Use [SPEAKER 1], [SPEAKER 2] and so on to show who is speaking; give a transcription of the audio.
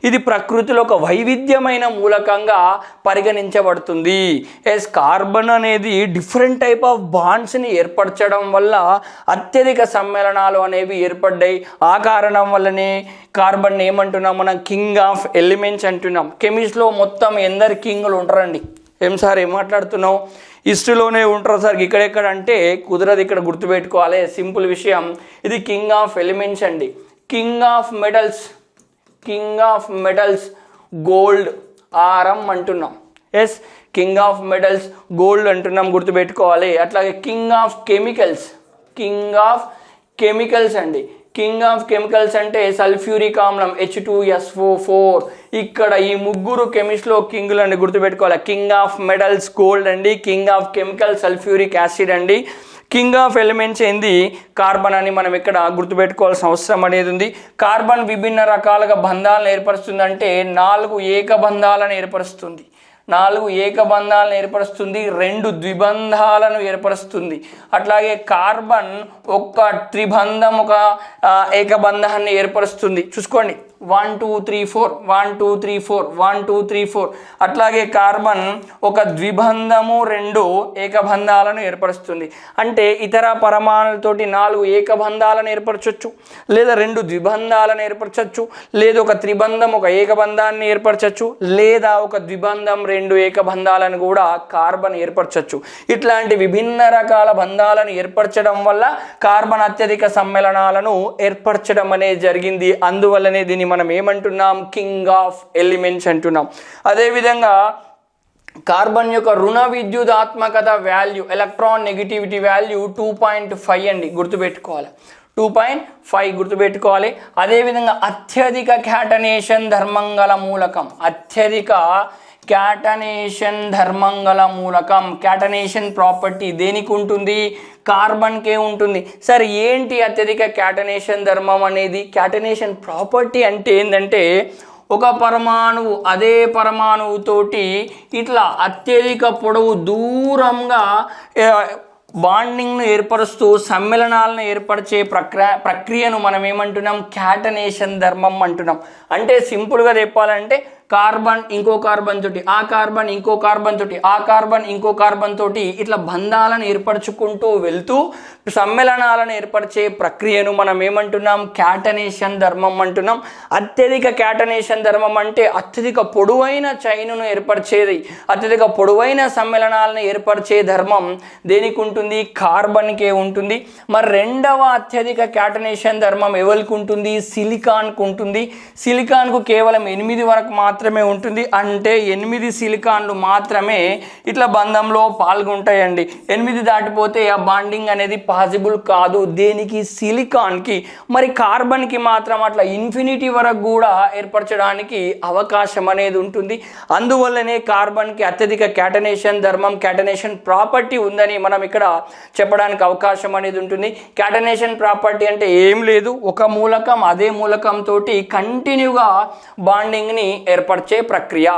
[SPEAKER 1] ఇది ప్రకృతిలో ఒక వైవిధ్యమైన మూలకంగా పరిగణించబడుతుంది. కార్బన్ అనేది డిఫరెంట్ టైప్ ఆఫ్ బాండ్స్ని ఏర్పరచడం వల్ల అత్యధిక సమ్మేళనాలు అనేవి ఏర్పడ్డాయి. ఆ కారణం వల్లనే కార్బన్ ఏమంటున్నాం మనం, కింగ్ ఆఫ్ ఎలిమెంట్స్ అంటున్నాం. కెమిస్ట్రీలో మొత్తం ఎందరు కింగులు ఉంటారండి? ఏం సార్ ఏం మాట్లాడుతున్నావు? హిస్టరీలోనే ఉంటారు సార్, ఇక్కడెక్కడ అంటే కుదరదు. ఇక్కడ గుర్తుపెట్టుకోవాలి, సింపుల్ విషయం. ఇది కింగ్ ఆఫ్ ఎలిమెంట్స్ అండి. King of metals, king of metals gold, aurum అంటున్నాం. కింగ్ ఆఫ్ మెటల్స్ గోల్డ్ అంటున్నాం, గుర్తుపెట్టుకోవాలి. అట్లాగే king of chemicals, king of chemicals అండి. కింగ్ ఆఫ్ కెమికల్స్ అంటే సల్ఫ్యూరిక్ ఆమ్లం H2SO4. ఇక్కడ ఈ ముగ్గురు కెమిస్ట్రీలో కింగులు అండి, గుర్తుపెట్టుకోవాలి. కింగ్ ఆఫ్ మెటల్స్ గోల్డ్ అండి, king of chemicals sulphuric acid అండి. కింగ్ ఆఫ్ ఎలిమెంట్స్ ఏంది? కార్బన్ అని మనం ఇక్కడ గుర్తుపెట్టుకోవాల్సిన అవసరం అనేది ఉంది. కార్బన్ విభిన్న రకాలుగా బంధాలను ఏర్పరుస్తుంది. అంటే 4 ఏకబంధాలను ఏర్పరుస్తుంది, 4 ఏకబంధాలను ఏర్పరుస్తుంది, 2 ద్విబంధాలను ఏర్పరుస్తుంది. అట్లాగే కార్బన్ ఒక త్రిబంధం, ఒక ఏకబంధాన్ని ఏర్పరుస్తుంది. చూసుకోండి, 1 2 3 4 1 2 3 4 1 2 3 4. అట్లాగే కార్బన్ ఒక ద్విబంధము, 2 ఏకబంధాలను ఏర్పరుస్తుంది. అంటే ఇతర పరమాణులతోటి 4 ఏకబంధాలను ఏర్పరచవచ్చు, లేదా 2 ద్విబంధాలను ఏర్పరచవచ్చు, లేదా ఒక త్రిబంధం, ఒక ఏకబంధాన్ని ఏర్పరచవచ్చు, లేదా ఒక ద్విబంధం, 2 ఏకబంధాలను కూడా కార్బన్ ఏర్పరచవచ్చు. ఇట్లాంటి విభిన్న రకాల బంధాలను ఏర్పరచడం వల్ల కార్బన్ అత్యధిక సమ్మేళనాలను ఏర్పరచడం అనేది జరిగింది. అందువల్లనే దీన్ని మనం ఏమంటున్నాం? కింగ్ ఆఫ్ ఎలిమెంట్స్ అంటున్నాం. అదేవిధంగా కార్బన్ యొక్క రుణ విద్యుదాత్మకత వాల్యూ, ఎలక్ట్రాన్ నెగిటివిటీ వాల్యూ 2.5 అండి, గుర్తుపెట్టుకోవాలి. 2.5 గుర్తుపెట్టుకోవాలి. అదేవిధంగా అత్యధిక క్యాటనేషన్ ధర్మం గల మూలకం, అత్యధిక క్యాటనేషన్ ధర్మం గల మూలకం. క్యాటనేషన్ ప్రాపర్టీ దేనికి ఉంటుంది? కార్బన్కే ఉంటుంది. సరే, ఏంటి అత్యధిక క్యాటనేషన్ ధర్మం అనేది? క్యాటనేషన్ ప్రాపర్టీ అంటే ఏంటంటే, ఒక పరమాణువు అదే పరమాణువుతోటి ఇట్లా అత్యధిక పొడవు దూరంగా బాండింగ్ను ఏర్పరుస్తూ సమ్మేళనాలను ఏర్పరిచే ప్రక్రియను మనం ఏమంటున్నాం? క్యాటనేషన్ ధర్మం అంటున్నాం. అంటే సింపుల్గా చెప్పాలంటే, కార్బన్ ఇంకో కార్బన్ తోటి, ఆ కార్బన్ ఇంకో కార్బన్ తోటి, ఆ కార్బన్ ఇంకో కార్బన్ తోటి ఇట్లా బంధాలను ఏర్పరచుకుంటూ వెళ్తూ సమ్మేళనాలను ఏర్పరిచే ప్రక్రియను మనం ఏమంటున్నాం? క్యాటనేషన్ ధర్మం అంటున్నాం. అత్యధిక క్యాటనేషన్ ధర్మం అంటే అత్యధిక పొడవైన చైనును ఏర్పరిచేది, అత్యధిక పొడవైన సమ్మేళనాలను ఏర్పరిచే ధర్మం దేనికి ఉంటుంది? కార్బన్కే ఉంటుంది. మరి రెండవ అత్యధిక క్యాటనేషన్ ధర్మం ఎవరికి ఉంటుంది? సిలికాన్కు ఉంటుంది. సిలికాన్కు కేవలం 8 వరకు మాత్రమే ఉంటుంది. అంటే 8 సిలికాన్లు మాత్రమే ఇట్లా బంధంలో పాల్గొంటాయండి. 8 దాటిపోతే ఆ బాండింగ్ అనేది పాసిబుల్ కాదు. దేనికి? సిలికాన్కి. మరి కార్బన్కి మాత్రం అట్లా ఇన్ఫినిటీ వరకు కూడా ఏర్పరచడానికి అవకాశం అనేది ఉంటుంది. అందువల్లనే కార్బన్కి అత్యధిక క్యాటనేషన్ ధర్మం, క్యాటనేషన్ ప్రాపర్టీ ఉందని మనం ఇక్కడ చెప్పడానికి అవకాశం అనేది ఉంటుంది. క్యాటనేషన్ ప్రాపర్టీ అంటే ఏం లేదు, ఒక మూలకం అదే మూలకం తోటి కంటిన్యూగా బాండింగ్ని ఏర్పరిచే ప్రక్రియ.